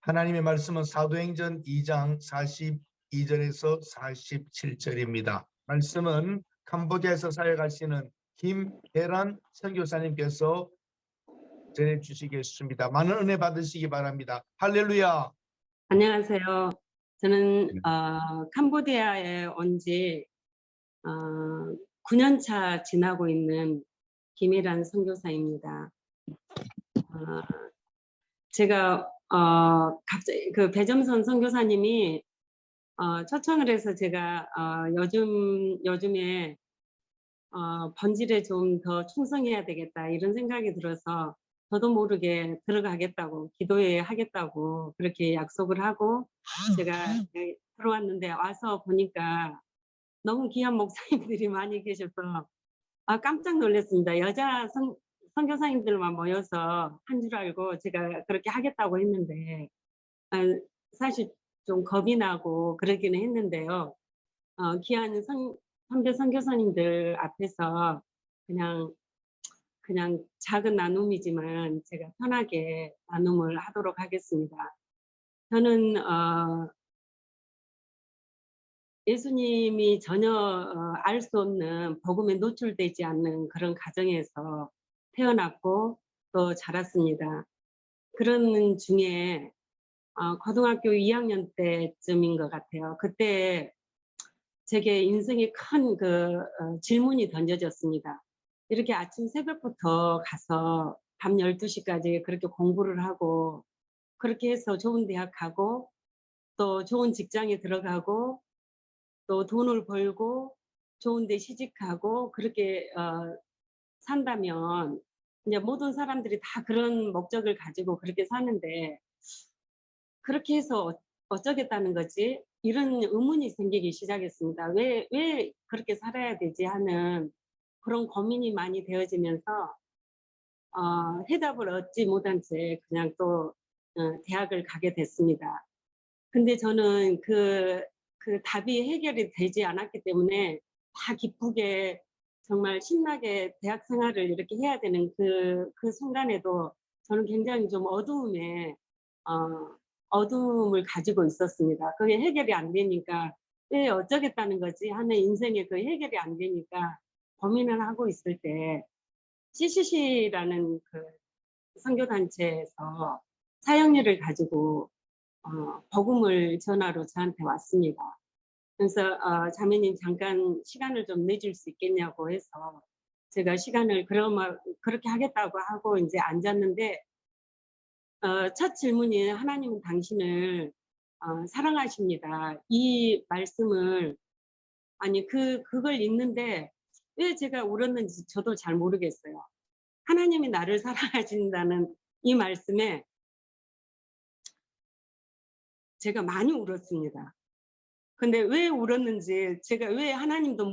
하나님의 말씀은 사도행전 2장 42절에서 47절입니다. 말씀은 캄보디아에서 사역하시는 김혜란 선교사님께서 전해주시겠습니다. 많은 은혜 받으시기 바랍니다. 할렐루야. 안녕하세요. 저는 캄보디아에 온 지 9년차 지나고 있는 김혜란 선교사입니다. 제가 갑자기 그 배점선 선교사님이 초청을 해서 제가 요즘에 번질에 좀 더 충성해야 되겠다 이런 생각이 들어서 저도 모르게 들어가겠다고 기도회 하겠다고 그렇게 약속을 하고 제가 들어왔는데 와서 보니까 너무 귀한 목사님들이 많이 계셔서 깜짝 놀랐습니다. 여자 선교사님들만 모여서 한 줄 알고 제가 그렇게 하겠다고 했는데 사실 좀 겁이 나고 그러기는 했는데요. 귀한 선배 선교사님들 앞에서 그냥 작은 나눔이지만 제가 편하게 나눔을 하도록 하겠습니다. 저는 예수님이 전혀 알 수 없는 복음에 노출되지 않는 그런 가정에서 태어났고 또 자랐습니다. 그런 중에 고등학교 2학년 때쯤인 것 같아요. 그때 제게 인생에 큰 질문이 던져졌습니다. 이렇게 아침 새벽부터 가서 밤 12시까지 그렇게 공부를 하고 그렇게 해서 좋은 대학 가고 또 좋은 직장에 들어가고 또 돈을 벌고 좋은 데 시집가고 그렇게 산다면 이제 모든 사람들이 다 그런 목적을 가지고 그렇게 사는데 그렇게 해서 어쩌겠다는 거지? 이런 의문이 생기기 시작했습니다. 왜 그렇게 살아야 되지 하는 그런 고민이 많이 되어지면서 해답을 얻지 못한 채 그냥 또 대학을 가게 됐습니다. 근데 저는 그 답이 해결이 되지 않았기 때문에 다 기쁘게 정말 신나게 대학 생활을 이렇게 해야 되는 그 순간에도 저는 굉장히 좀 어두움을 가지고 있었습니다. 그게 해결이 안 되니까 왜 어쩌겠다는 거지 하는 인생에 그 해결이 안 되니까 고민을 하고 있을 때 CCC라는 그 선교단체에서 사역률을 가지고 복음을 전하러 저한테 왔습니다. 그래서 자매님 잠깐 시간을 좀 내줄 수 있겠냐고 해서 제가 시간을 그렇게 하겠다고 하고 이제 앉았는데 첫 질문이 하나님은 당신을 사랑하십니다. 이 말씀을 그걸 읽는데 왜 제가 울었는지 저도 잘 모르겠어요. 하나님이 나를 사랑하신다는 이 말씀에 제가 많이 울었습니다. 근데 왜 울었는지 제가 왜 하나님도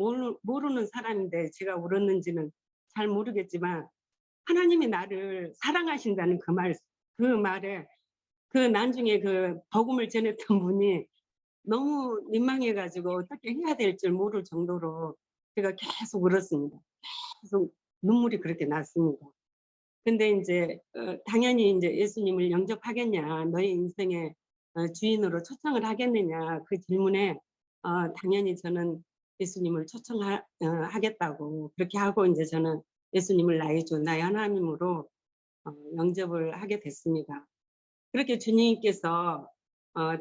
모르는 사람인데 제가 울었는지는 잘 모르겠지만 하나님이 나를 사랑하신다는 그 말에 그 나중에 그 복음을 전했던 분이 너무 민망해가지고 어떻게 해야 될 줄 모를 정도로 제가 계속 울었습니다. 계속 눈물이 그렇게 났습니다. 근데 이제 당연히 이제 예수님을 영접하겠냐, 너의 인생의 주인으로 초청을 하겠느냐 그 질문에 당연히 저는 예수님을 초청하겠다고 그렇게 하고 이제 저는 예수님을 나의 주, 나의 하나님으로 영접을 하게 됐습니다. 그렇게 주님께서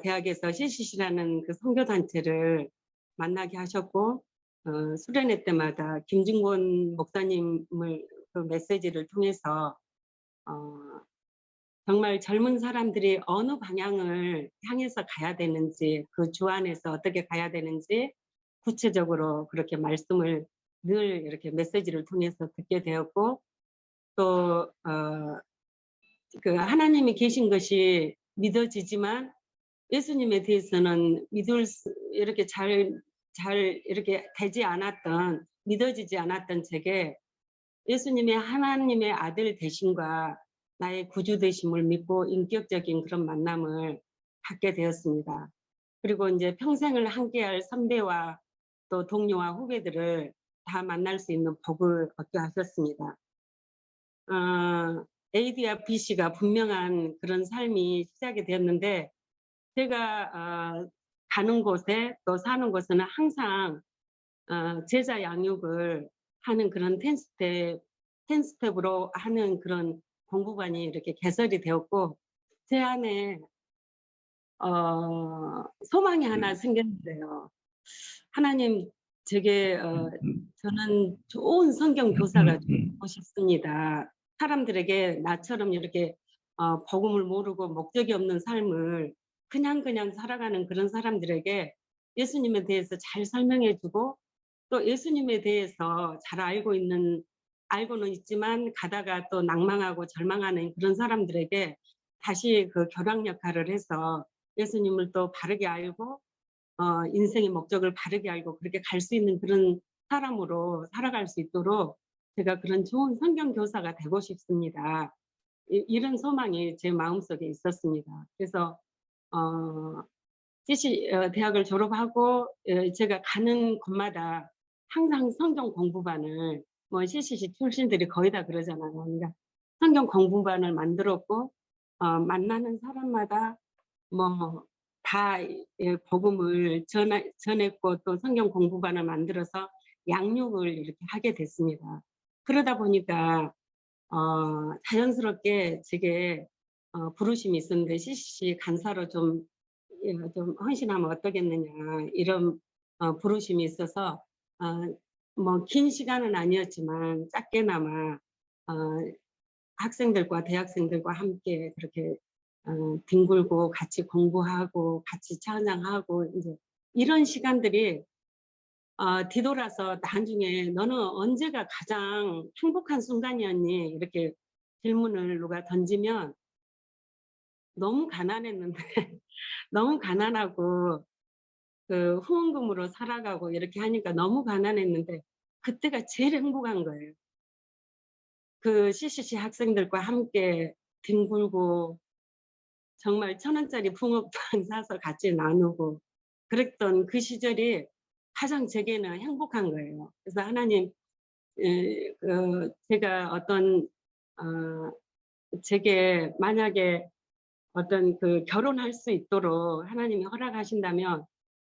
대학에서 CCC라는 그 선교단체를 만나게 하셨고 수련회 때마다 김진권 목사님을 그 메시지를 통해서 정말 젊은 사람들이 어느 방향을 향해서 가야 되는지 그 주 안에서 어떻게 가야 되는지 구체적으로 그렇게 말씀을 늘 이렇게 메시지를 통해서 듣게 되었고 또 그 하나님이 계신 것이 믿어지지만 예수님에 대해서는 이렇게 잘 이렇게 되지 않았던 믿어지지 않았던 제게 예수님의 하나님의 아들 되심과 나의 구주 되심을 믿고 인격적인 그런 만남을 갖게 되었습니다. 그리고 이제 평생을 함께할 선배와 또 동료와 후배들을 다 만날 수 있는 복을 얻게 하셨습니다. A와 B씨가 분명한 그런 삶이 시작이 되었는데 제가 가는 곳에 또 사는 곳에는 항상 제자 양육을 하는 그런 10스텝으로 하는 그런 공부반이 이렇게 개설이 되었고 제 안에 소망이 하나 생겼는데요. 하나님 제게 저는 좋은 성경 교사가 되고 싶습니다. 사람들에게 나처럼 이렇게 복음을 모르고 목적이 없는 삶을 그냥 살아가는 그런 사람들에게 예수님에 대해서 잘 설명해 주고 또 예수님에 대해서 잘 알고는 있지만 가다가 또 낭망하고 절망하는 그런 사람들에게 다시 그 교랑 역할을 해서 예수님을 또 바르게 알고 인생의 목적을 바르게 알고 그렇게 갈 수 있는 그런 사람으로 살아갈 수 있도록 제가 그런 좋은 성경 교사가 되고 싶습니다. 이런 소망이 제 마음속에 있었습니다. 그래서 대학을 졸업하고 제가 가는 곳마다 항상 성경 공부반을 뭐 CCC 출신들이 거의 다 그러잖아요. 그러니까 성경 공부반을 만들었고 만나는 사람마다 뭐 다 복음을 전했고 또 성경 공부반을 만들어서 양육을 이렇게 하게 됐습니다. 그러다 보니까 자연스럽게 제게 부르심이 있었는데 CCC 간사로 좀 헌신하면 어떠겠느냐 이런 부르심이 있어서 뭐 긴 시간은 아니었지만 짧게나마 학생들과 대학생들과 함께 그렇게 뒹굴고 같이 공부하고 같이 찬양하고 이제 이런 시간들이 뒤돌아서 나중에 "너는 언제가 가장 행복한 순간이었니?" 이렇게 질문을 누가 던지면 너무 가난했는데 너무 가난하고 그 후원금으로 살아가고 이렇게 하니까 너무 가난했는데 그때가 제일 행복한 거예요. 그 CCC 학생들과 함께 뒹굴고 정말 1,000원짜리 붕어빵 사서 같이 나누고 그랬던 그 시절이 가장 제게는 행복한 거예요. 그래서 하나님 제가 어떤 제게 만약에 어떤 그 결혼할 수 있도록 하나님이 허락하신다면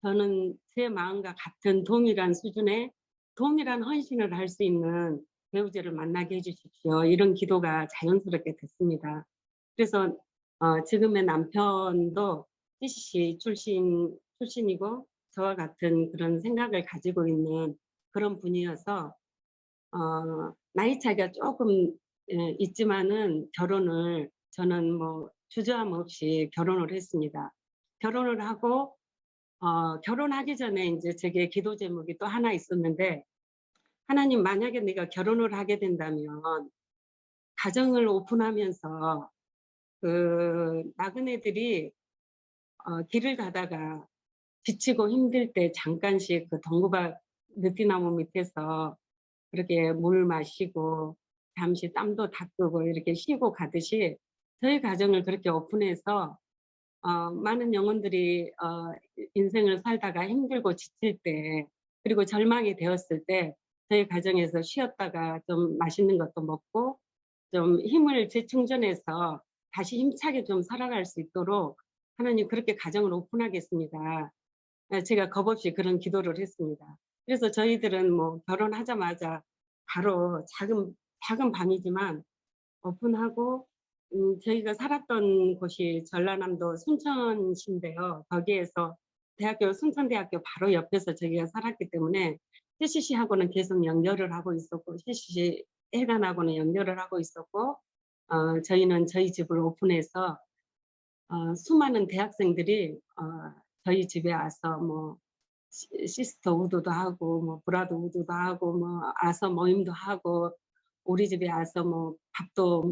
저는 제 마음과 같은 동일한 수준의 동일한 헌신을 할 수 있는 배우자를 만나게 해 주십시오. 이런 기도가 자연스럽게 됐습니다. 그래서 지금의 남편도 CCC 출신이고 저와 같은 그런 생각을 가지고 있는 그런 분이어서 나이 차이가 조금 있지만은 결혼을 저는 뭐 주저함 없이 결혼을 했습니다. 결혼을 하고 결혼하기 전에 인제 제게 기도 제목이 또 하나 있었는데 "하나님 만약에 내가 결혼을 하게 된다면 가정을 오픈하면서 그 나그네들이 길을 가다가 지치고 힘들 때 잠깐씩 그 동구밭 느티나무 밑에서 그렇게 물 마시고 잠시 땀도 닦고 이렇게 쉬고 가듯이 저희 가정을 그렇게 오픈해서 많은 영혼들이 인생을 살다가 힘들고 지칠 때 그리고 절망이 되었을 때 저희 가정에서 쉬었다가 좀 맛있는 것도 먹고 좀 힘을 재충전해서 다시 힘차게 좀 살아갈 수 있도록 하나님 그렇게 가정을 오픈하겠습니다. 제가 겁없이 그런 기도를 했습니다. 그래서 저희들은 뭐 결혼하자마자 바로 작은 방이지만 오픈하고 저희가 살았던 곳이 전라남도 순천시인데요. 거기에서 순천대학교 바로 옆에서 저희가 살았기 때문에 CCC하고는 계속 연결을 하고 있었고 CCC 해관하고는 연결을 하고 있었고 저희는 저희 집을 오픈해서 수많은 대학생들이 저희 집에 와서 뭐 시스터 우도도 하고 뭐 브라더 우도도 하고 뭐 와서 모임도 하고 우리 집에 와서 뭐 밥도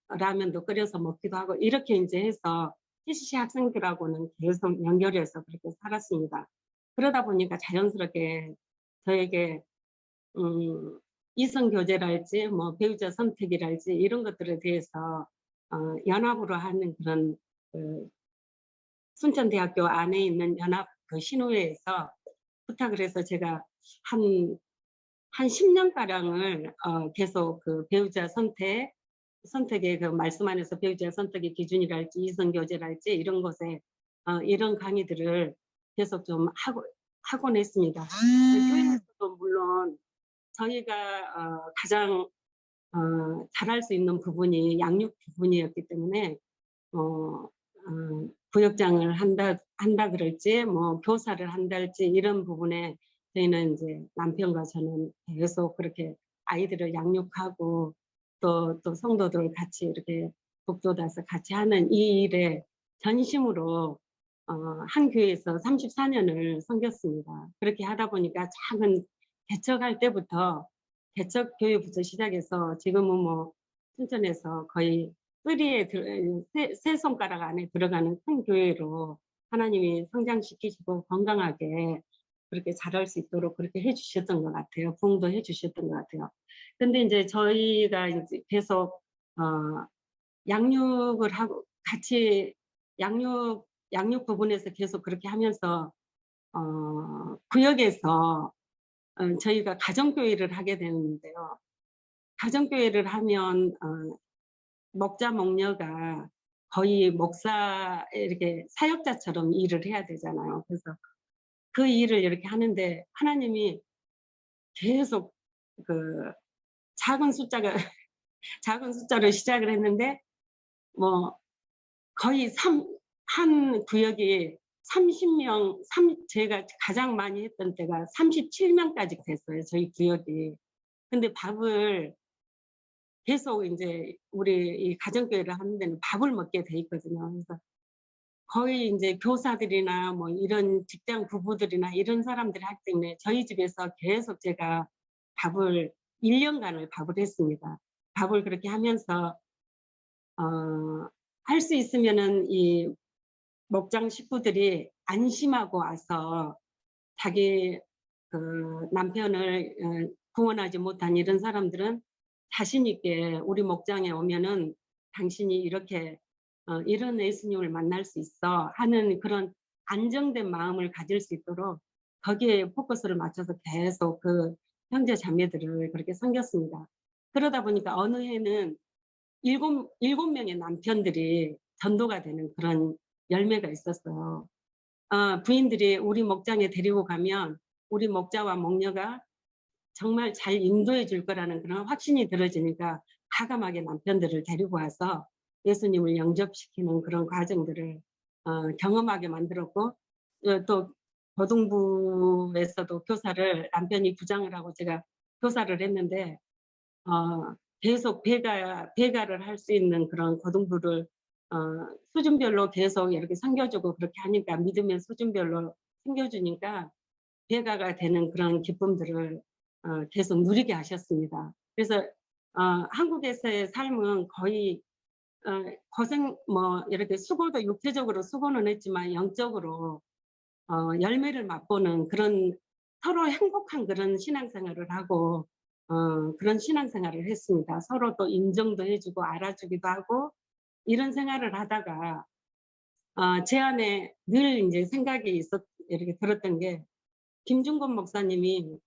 라면도 끓여서 먹기도 하고 이렇게 인제 해서 CCC 학생들하고는 계속 연결해서 그렇게 살았습니다. 그러다 보니까 자연스럽게 저에게 이성 교제랄지 뭐 배우자 선택이랄지 이런 것들에 대해서 연합으로 하는 그런 그 순천대학교 안에 있는 연합 그 신우회에서 부탁을 해서 제가 한 10년 가량을 계속 그 배우자 선택 선택의 그 말씀 안에서 배우자 선택의 기준이랄지 이성교제랄지 이런 것에 이런 강의들을 계속 좀 하곤 했습니다. 교회에서도 물론 저희가 가장 잘할 수 있는 부분이 양육 부분이었기 때문에 구역장을 한다 그럴지 뭐 교사를 한달지 이런 부분에 저희는 이제 남편과 저는 계속 그렇게 아이들을 양육하고 또 성도들 같이 이렇게 북돋아서 같이 하는 이 일에 전심으로 한 교회에서 34년을 섬겼습니다. 그렇게 하다 보니까 작은 개척할 때부터 개척 교회부터 시작해서 지금은 뭐 춘천에서 거의 뿌리에 세 손가락 안에 들어가는 큰 교회로 하나님이 성장시키시고 건강하게 그렇게 잘할 수 있도록 그렇게 해주셨던 것 같아요. 부응도 해주셨던 것 같아요. 근데 이제 저희가 이제 계속 양육을 하고 같이 양육 부분에서 계속 그렇게 하면서 구역에서 저희가 가정교회를 하게 되는데요. 가정교회를 하면 목자 목녀가 거의 목사 이렇게 사역자처럼 일을 해야 되잖아요. 그래서 그 일을 이렇게 하는데 하나님이 계속 그 작은 숫자로 시작을 했는데 뭐 거의 한 구역이 30명, 제가 가장 많이 했던 때가 37명까지 됐어요. 저희 구역이. 근데 밥을 계속 이제 우리 이 가정교회를 하는 데는 밥을 먹게 돼 있거든요. 그래서 거의 이제 교사들이나 뭐 이런 직장 부부들이나 이런 사람들이 하기 때문에 저희 집에서 계속 제가 1년간을 밥을 했습니다. 밥을 그렇게 하면서 할 수 있으면은 이 목장 식구들이 안심하고 와서 자기 그 남편을 구원하지 못한 이런 사람들은 자신 있게 우리 목장에 오면은 당신이 이렇게 이런 예수님을 만날 수 있어 하는 그런 안정된 마음을 가질 수 있도록 거기에 포커스를 맞춰서 계속 그 형제 자매들을 그렇게 섬겼습니다. 그러다 보니까 어느 해는 일곱 명의 남편들이 전도가 되는 그런 열매가 있었어요. 부인들이 우리 목장에 데리고 가면 우리 목자와 목녀가 정말 잘 인도해 줄 거라는 그런 확신이 들어지니까 과감하게 남편들을 데리고 와서 예수님을 영접시키는 그런 과정들을 경험하게 만들었고 또 고등부에서도 교사를 남편이 부장을 하고 제가 교사를 했는데 계속 배가를 할 수 있는 그런 고등부를 수준별로 계속 이렇게 섬겨주고 그렇게 하니까 믿음의 수준별로 섬겨주니까 배가가 되는 그런 기쁨들을 계속 누리게 하셨습니다. 그래서 한국에서의 삶은 거의 고생 뭐 이렇게 수고도 육체적으로 수고는 했지만 영적으로 열매를 맛보는 그런 서로 행복한 그런 신앙생활을 하고 그런 신앙생활을 했습니다. 서로 또 인정도 해주고 알아주기도 하고 이런 생활을 하다가 제 안에 늘 이제 생각이 이렇게 들었던 게 김중건 목사님이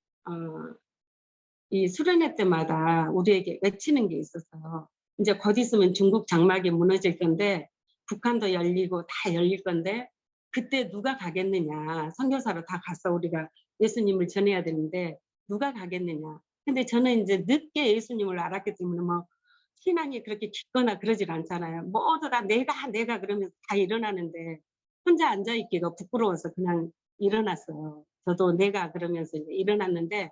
이 수련회 때마다 우리에게 외치는 게 있었어요. 이제 곧 있으면 중국 장막이 무너질 건데 북한도 열리고 다 열릴 건데 그때 누가 가겠느냐. 선교사로 다 가서 우리가 예수님을 전해야 되는데 누가 가겠느냐. 근데 저는 이제 늦게 예수님을 알았기 때문에 뭐 신앙이 그렇게 깊거나 그러질 않잖아요. 모두 다 내가 그러면서 다 일어나는데 혼자 앉아있기가 부끄러워서 그냥 일어났어요. 저도 내가 그러면서 이제 일어났는데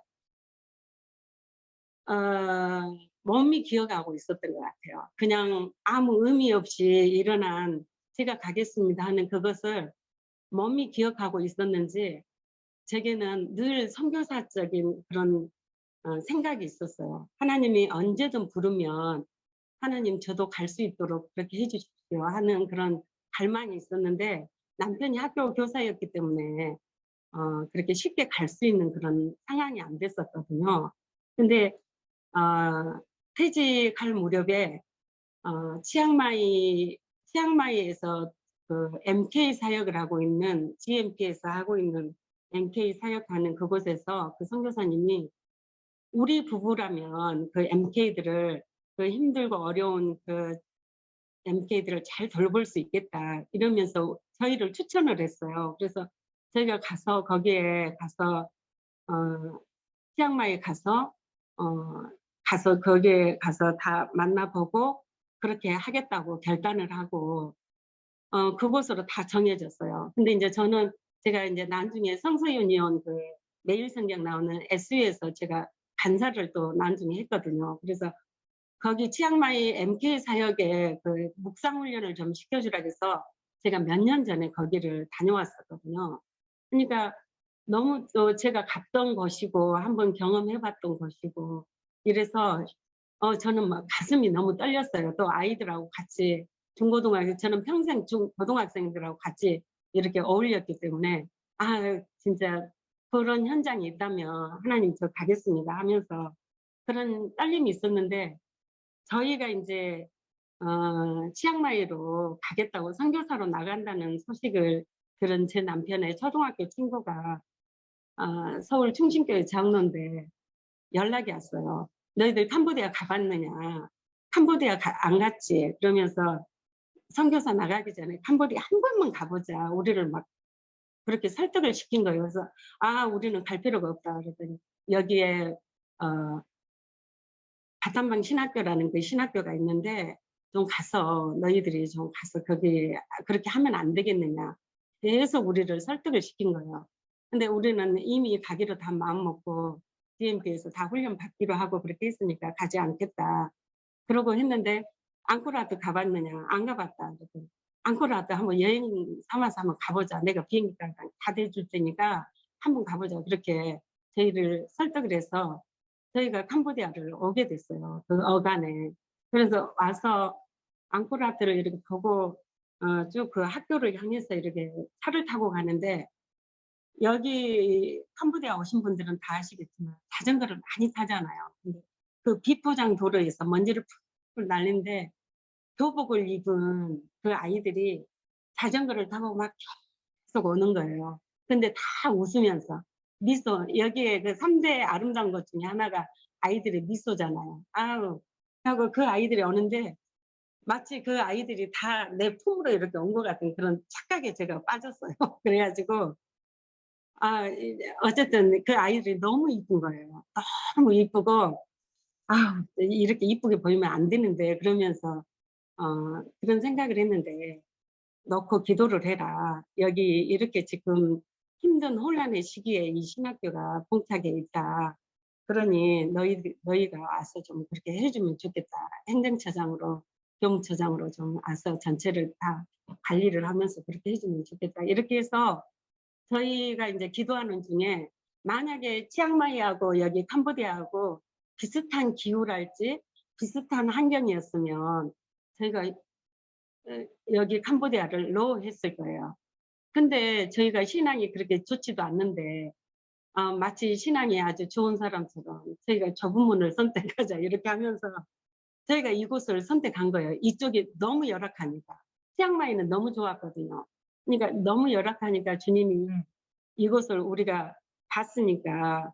몸이 기억하고 있었던 것 같아요. 그냥 아무 의미 없이 일어난 제가 가겠습니다 하는 그것을 몸이 기억하고 있었는지 제게는 늘 선교사적인 그런 생각이 있었어요. 하나님이 언제든 부르면 하나님 저도 갈 수 있도록 그렇게 해주십시오 하는 그런 갈망이 있었는데 남편이 학교 교사였기 때문에 그렇게 쉽게 갈 수 있는 그런 상황이 안 됐었거든요. 근데 퇴직할 무렵에 치앙마이에서 그 MK 사역을 하고 있는 GMP에서 하고 있는 MK 사역하는 그곳에서 그 선교사님이 우리 부부라면 그 MK들을 그 힘들고 어려운 그 MK들을 잘 돌볼 수 있겠다 이러면서 저희를 추천을 했어요. 그래서 저희가 가서 거기에 가서 치앙마이에 가서 거기에 가서 다 만나보고 그렇게 하겠다고 결단을 하고 그곳으로 다 정해졌어요. 근데 이제 저는 제가 이제 나중에 성서유니온 그 매일 성경 나오는 SU에서 제가 간사를 또 나중에 했거든요. 그래서 거기 치앙마이 MK 사역에 그 묵상 훈련을 좀 시켜주라 해서 제가 몇 년 전에 거기를 다녀왔었거든요. 그러니까 너무 또 제가 갔던 곳이고 한번 경험해 봤던 곳이고 이래서 저는 막 가슴이 너무 떨렸어요. 또 아이들하고 같이 중고등학교 저는 평생 고등학생들하고 같이 이렇게 어울렸기 때문에 '아 진짜 그런 현장이 있다면 하나님 저 가겠습니다.' 하면서 그런 떨림이 있었는데 저희가 인제 치앙마이로 가겠다고 선교사로 나간다는 소식을 들은 제 남편의 초등학교 친구가 서울 충신교회 장로인데 연락이 왔어요. "너희들 캄보디아 가 봤느냐? 캄보디아 안 갔지?" 그러면서 "선교사 나가기 전에 캄보디아 한 번만 가 보자." 우리를 막 그렇게 설득을 시킨 거예요. 그래서 "아 우리는 갈 필요가 없다." 그랬더니 여기에 어 바탄방 신학교라는 그 신학교가 있는데 "좀 가서 너희들이 좀 가서 거기 그렇게 하면 안 되겠느냐." 계속 우리를 설득을 시킨 거예요. 근데 우리는 이미 가기로 다 마음 먹고 DMB에서 다 훈련 받기로 하고 그렇게 했으니까 "가지 않겠다." 그러고 했는데 "앙코르와트 가 봤느냐?" "안 가 봤다." 그랬더니 "앙코르와트 한번 여행 삼아서 한번 가 보자. 내가 비행기값 다 대줄 테니까 한번 가 보자." 그렇게 저희를 설득을 해서 저희가 캄보디아를 오게 됐어요, 그 어간에. 그래서 와서 앙코르와트를 이렇게 보고 쭉 그 학교를 향해서 이렇게 차를 타고 가는데 여기 캄보디아 오신 분들은 다 아시겠지만 자전거를 많이 타잖아요. 근데 그 비포장 도로에서 먼지를 풀풀 날리는데 교복을 입은 그 아이들이 자전거를 타고 막 계속 오는 거예요. 근데 다 웃으면서 미소 여기에 그 3대 아름다운 것 중에 하나가 아이들의 미소잖아요. 아우 하고 그 아이들이 오는데 마치 그 아이들이 다 내 품으로 이렇게 온 것 같은 그런 착각에 제가 빠졌어요. 그래 가지고 어쨌든 그 아이들이 너무 이쁜 거예요. 너무 이쁘고 '아 이렇게 이쁘게 보이면 안 되는데.' 그러면서 그런 생각을 했는데 "놓고 기도를 해라. 여기 이렇게 지금 힘든 혼란의 시기에 이 신학교가 봉착해 있다. 그러니 너희가 와서 좀 그렇게 해 주면 좋겠다. 행정처장으로 교무처장으로 좀 와서 전체를 다 관리를 하면서 그렇게 해 주면 좋겠다." 이렇게 해서 저희가 인제 기도하는 중에 만약에 치앙마이하고 여기 캄보디아하고 비슷한 기후랄지 비슷한 환경이었으면 저희가 여기 캄보디아를 "노." 했을 거예요. 근데 저희가 신앙이 그렇게 좋지도 않는데 마치 신앙이 아주 좋은 사람처럼 저희가 "좁은 문을 선택하자." 이렇게 하면서 저희가 이곳을 선택한 거예요. 이쪽이 너무 열악하니까. 치앙마이는 너무 좋았거든요. 그러니까 너무 열악하니까 주님이 이곳을 우리가 봤으니까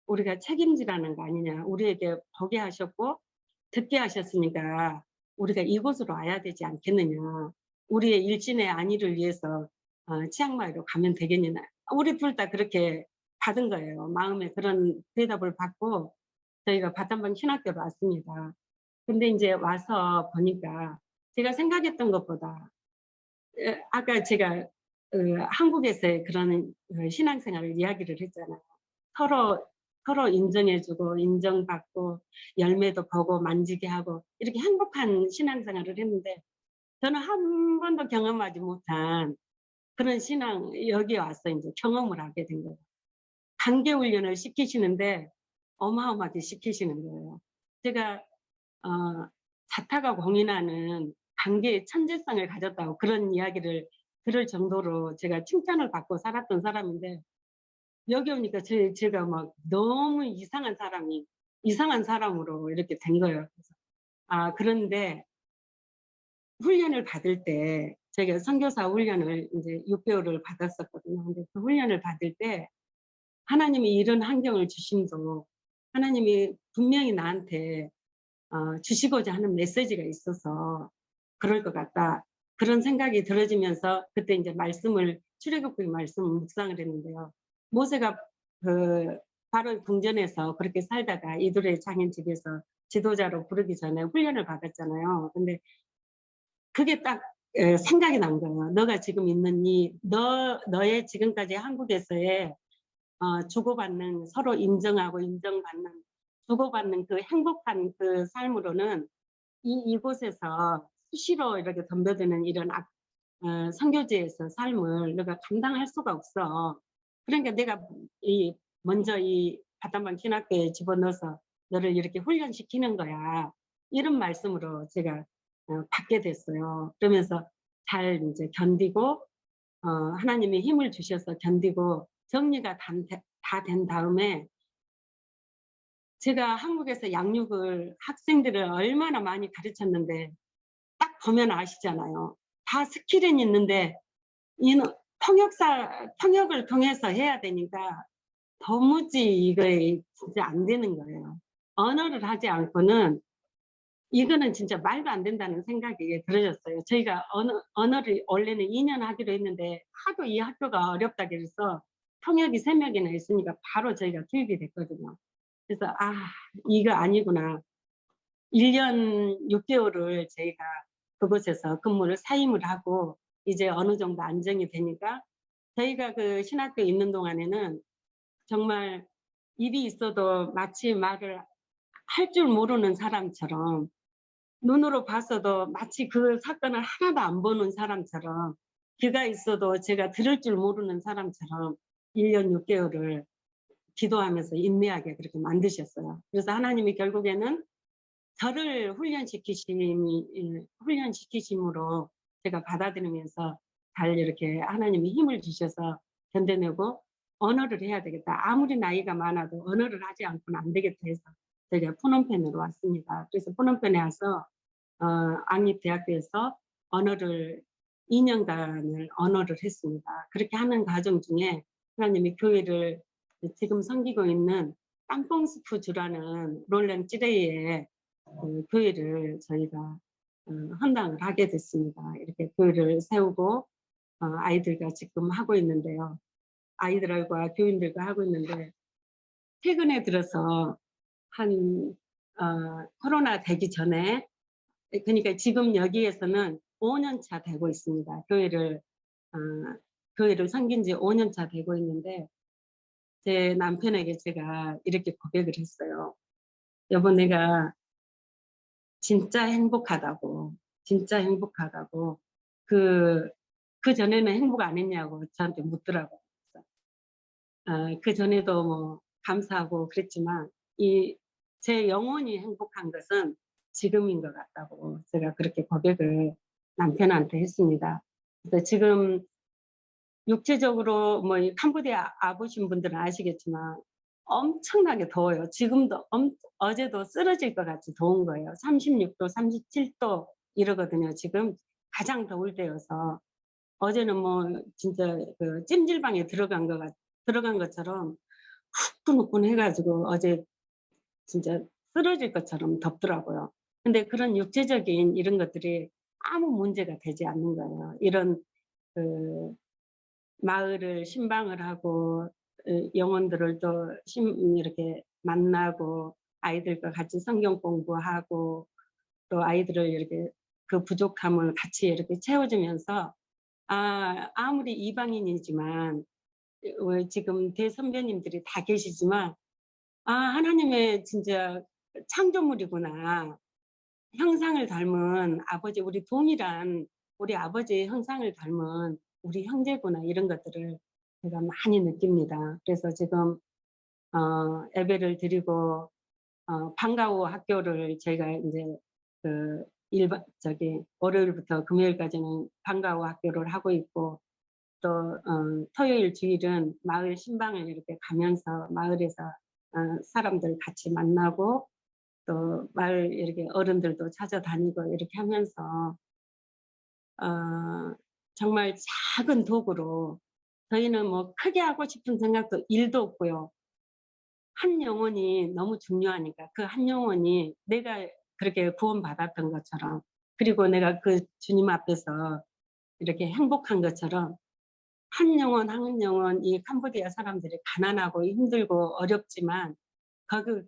우리가 책임지라는 거 아니냐. 우리에게 보게 하셨고 듣게 하셨으니까 우리가 이곳으로 와야 되지 않겠느냐. 우리의 일진의 안위를 위해서 치앙마이로 가면 되겠느냐. 우리 둘 다 그렇게 받은 거예요. 마음에 그런 대답을 받고 저희가 바탄방 신학교로 왔습니다. 근데 인제 와서 보니까 제가 생각했던 것보다 아까 제가 한국에서의 그런 신앙생활을 이야기를 했잖아요. 서로 서로 인정해 주고 인정받고 열매도 보고 만지게 하고 이렇게 행복한 신앙생활을 했는데 저는 한 번도 경험하지 못한 그런 신앙 여기에 와서 인제 경험을 하게 된 거예요. 단계 훈련을 시키시는데 어마어마하게 시키시는 거예요. 제가 어 자타가 공인하는 단계의 천재성을 가졌다고 그런 이야기를 들을 정도로 제가 칭찬을 받고 살았던 사람인데 여기 오니까 제가 막 너무 이상한 사람으로 이렇게 된 거예요. 그래서 그런데 훈련을 받을 때 제가 선교사 훈련을 인제 6 개월을 받았었거든요. 근데 그 훈련을 받을 때 하나님이 이런 환경을 주심도 하나님이 분명히 나한테 주시고자 하는 메시지가 있어서 그럴 것 같다. 그런 생각이 들어지면서 그때 이제 말씀을 출애굽기 말씀을 묵상을 했는데요. 모세가 그 바로 궁전에서 그렇게 살다가 이두레 장인 집에서 지도자로 부르기 전에 훈련을 받았잖아요. 근데 그게 딱 생각이 난 거예요. 너가 지금 있는 너의 지금까지 한국에서의 주고받는 서로 인정하고 인정받는 주고받는 그 행복한 그 삶으로는 이곳에서 수시로 이렇게 덤벼드는 이런 선교지에서 삶을 너가 감당할 수가 없어. 그러니까 내가 먼저 이 바담방 신학교에 집어넣어서 너를 이렇게 훈련시키는 거야. 이런 말씀으로 제가 받게 됐어요. 그러면서 잘 이제 견디고 하나님이 힘을 주셔서 견디고 정리가 다 된 다음에 제가 한국에서 양육을 학생들을 얼마나 많이 가르쳤는데 딱 보면 아시잖아요. 다 스킬은 있는데 통역을 통해서 해야 되니까 도무지 이게 진짜 안 되는 거예요. 언어를 하지 않고는 이거는 진짜 말도 안 된다는 생각이 들어졌어요. 저희가 언어를 원래는 2년 하기로 했는데 하도 이 학교가 어렵다 그래서 통역이 3명이나 있으니까 바로 저희가 투입이 됐거든요. 그래서 이거 아니구나. 1년 6개월을 저희가 그곳에서 근무를 사임을 하고 이제 어느 정도 안정이 되니까 저희가 그 신학교에 있는 동안에는 정말 입이 있어도 마치 말을 할 줄 모르는 사람처럼 눈으로 봤어도 마치 그 사건을 하나도 안 보는 사람처럼 귀가 있어도 제가 들을 줄 모르는 사람처럼 1년 6개월을 기도하면서 인내하게 그렇게 만드셨어요. 그래서 하나님이 결국에는 저를 훈련시키심으로 제가 받아들이면서 잘 이렇게 하나님이 힘을 주셔서 견뎌내고 언어를 해야 되겠다. 아무리 나이가 많아도 언어를 하지 않고는 안 되겠다 해서 제가 푸놈펜으로 왔습니다. 그래서 푸놈펜에 와서 앙립대학교에서 언어를 2년간을 언어를 했습니다. 그렇게 하는 과정 중에 하나님이 교회를 지금 섬기고 있는 땅뽕스푸주라는 롤렘 찌레이의 교회를 저희가 헌당을 하게 됐습니다. 이렇게 교회를 세우고 아이들과 지금 하고 있는데요. 아이들과 교인들과 하고 있는데 최근에 들어서 한 코로나 되기 전에 그러니까 지금 여기에서는 5년 차 되고 있습니다. 교회를 섬긴 지 5년 차 되고 있는데 제 남편에게 제가 이렇게 고백을 했어요. 여보, 내가 진짜 행복하다고, 진짜 행복하다고. 그 전에는 행복 안 했냐고 저한테 묻더라고요. 그 전에도 뭐 감사하고 그랬지만 제 영혼이 행복한 것은 지금인 것 같다고 제가 그렇게 고백을 남편한테 했습니다. 그래서 지금 육체적으로 뭐 캄보디아 와보신 분들은 아시겠지만 엄청나게 더워요. 지금도 어제도 쓰러질 것 같이 더운 거예요. 36도, 37도 이러거든요. 지금 가장 더울 때여서 어제는 뭐 진짜 그 찜질방에 들어간 것처럼 후끈후끈해가지고 어제 진짜 쓰러질 것처럼 덥더라고요. 근데 그런 육체적인 이런 것들이 아무 문제가 되지 않는 거예요. 이런 그 마을을 신방을 하고 영혼들을 또 이렇게 만나고 아이들과 같이 성경 공부하고 또 아이들을 이렇게 그 부족함을 같이 이렇게 채워주면서 아무리 이방인이지만 지금 대선배님들이 다 계시지만 하나님의 진짜 창조물이구나. 형상을 닮은 아버지, 우리 아버지의 형상을 닮은 우리 형제구나. 이런 것들을 제가 많이 느낍니다. 그래서 지금 예배를 드리고 방과후 학교를 저희가 이제 월요일부터 금요일까지는 방과후 학교를 하고 있고 또 토요일 주일은 마을 신방을 이렇게 가면서 마을에서 사람들 같이 만나고 또 마을 이렇게 어른들도 찾아다니고 이렇게 하면서 정말 작은 도구로 저희는 뭐 크게 하고 싶은 생각도 일도 없고요. 한 영혼이 너무 중요하니까 그 한 영혼이 내가 그렇게 구원받았던 것처럼, 그리고 내가 그 주님 앞에서 이렇게 행복한 것처럼 한 영혼 한 영혼 이 캄보디아 사람들이 가난하고 힘들고 어렵지만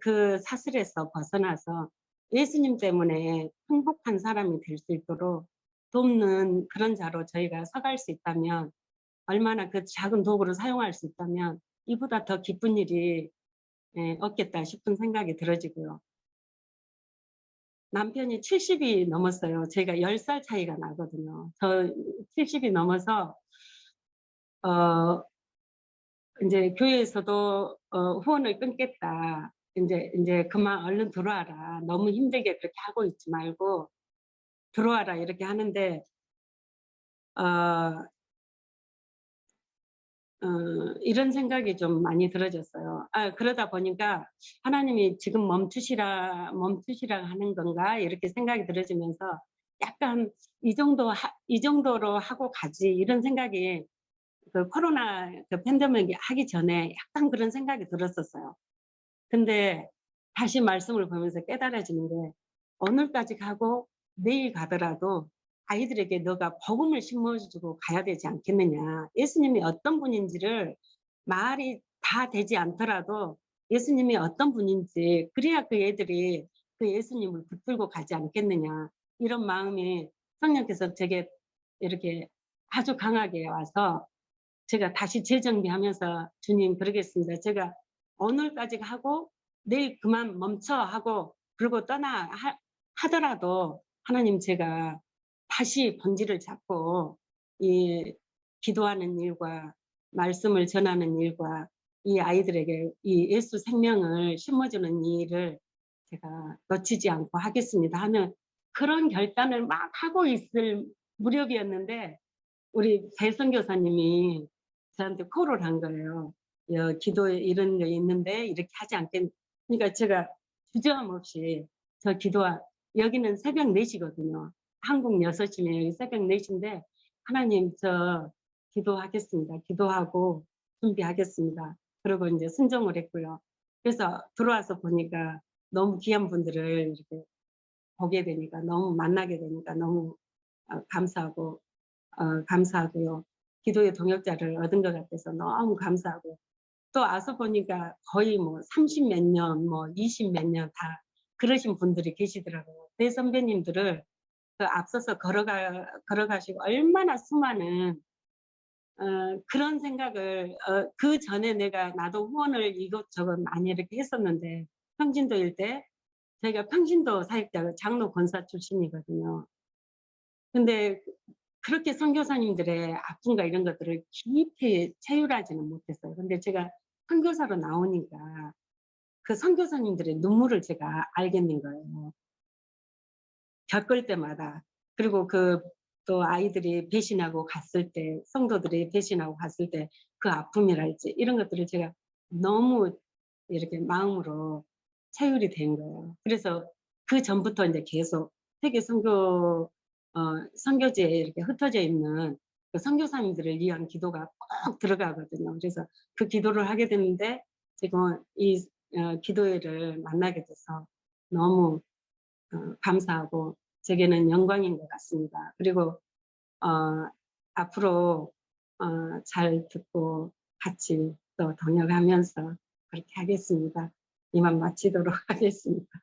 그 사슬에서 벗어나서 예수님 때문에 행복한 사람이 될 수 있도록 돕는 그런 자로 저희가 서갈 수 있다면, 얼마나 그 작은 도구를 사용할 수 있다면 이보다 더 기쁜 일이 없겠다 싶은 생각이 들어지고요. 남편이 70이 넘었어요. 제가 10살 차이가 나거든요. 저 70이 넘어서 이제 교회에서도 후원을 끊겠다. 인제 "그만 얼른 들어와라. 너무 힘들게 그렇게 하고 있지 말고 들어와라." 이렇게 하는데 어 이런 생각이 좀 많이 들어졌어요. 그러다 보니까 '하나님이 지금 멈추시라 하는 건가?' 이렇게 생각이 들어지면서 약간 '이 정도로 하고 가지.' 이런 생각이 그 코로나 그 팬데믹이 하기 전에 약간 그런 생각이 들었었어요. 근데 다시 말씀을 보면서 깨달아지는 게, 오늘까지 가고 내일 가더라도 아이들에게 너가 복음을 심어주고 가야 되지 않겠느냐. 예수님이 어떤 분인지를 말이 다 되지 않더라도 예수님이 어떤 분인지, 그래야 그 애들이 그 예수님을 붙들고 가지 않겠느냐. 이런 마음이 성령께서 제게 이렇게 아주 강하게 와서 제가 다시 재정비하면서 "주님 그러겠습니다. 제가 오늘까지 하고 내일 그만 멈춰." 하고 그러고 하더라도 하나님, 제가 다시 본질을 잡고 이 기도하는 일과 말씀을 전하는 일과 이 아이들에게 이 예수 생명을 심어주는 일을 제가 놓치지 않고 하겠습니다 하는 그런 결단을 막 하고 있을 무렵이었는데, 우리 배 선교사님이 저한테 콜을 한 거예요. 기도에 이런 게 있는데 이렇게 하지 그러니까 제가 주저함없이 저 여기는 새벽 4 시거든요. 한국 6 시면 여기 새벽 4 시인데 "하나님 저 기도하겠습니다. 기도하고 준비하겠습니다." 그러고 인제 순종을 했고요. 그래서 들어와서 보니까 너무 귀한 분들을 이렇게 보게 되니까, 너무 만나게 되니까 너무 감사하고요. 기도의 동역자를 얻은 것 같아서 너무 감사하고, 또 와서 보니까 거의 뭐 30 몇 년, 뭐 20 몇 년 다 그러신 분들이 계시더라고요. 내 선배님들을 그 앞서서 걸어가시고 얼마나 수많은 그런 생각을, 그전에 나도 후원을 이것저것 많이 이렇게 했었는데, 평신도일 때 저희가 평신도 사역자 장로 권사 출신이거든요. 근데 그렇게 선교사님들의 아픔과 이런 것들을 깊이 체휼하지는 못했어요. 근데 제가 선교사로 나오니까 그 선교사님들의 눈물을 제가 알겠는 거예요, 겪을 때마다. 그리고 또 아이들이 배신하고 갔을 때, 성도들이 배신하고 갔을 때 그 아픔이랄지 이런 것들을 제가 너무 이렇게 마음으로 체휼이 된 거예요. 그래서 그전부터 인제 계속 세계 선교지에 이렇게 흩어져 있는 그 선교사님들을 위한 기도가 꼭 들어가거든요. 그래서 그 기도를 하게 됐는데, 지금 이 기도회를 만나게 돼서 너무 감사하고 제게는 영광인 것 같습니다. 그리고 앞으로 잘 듣고 같이 또 동역하면서 그렇게 하겠습니다. 이만 마치도록 하겠습니다.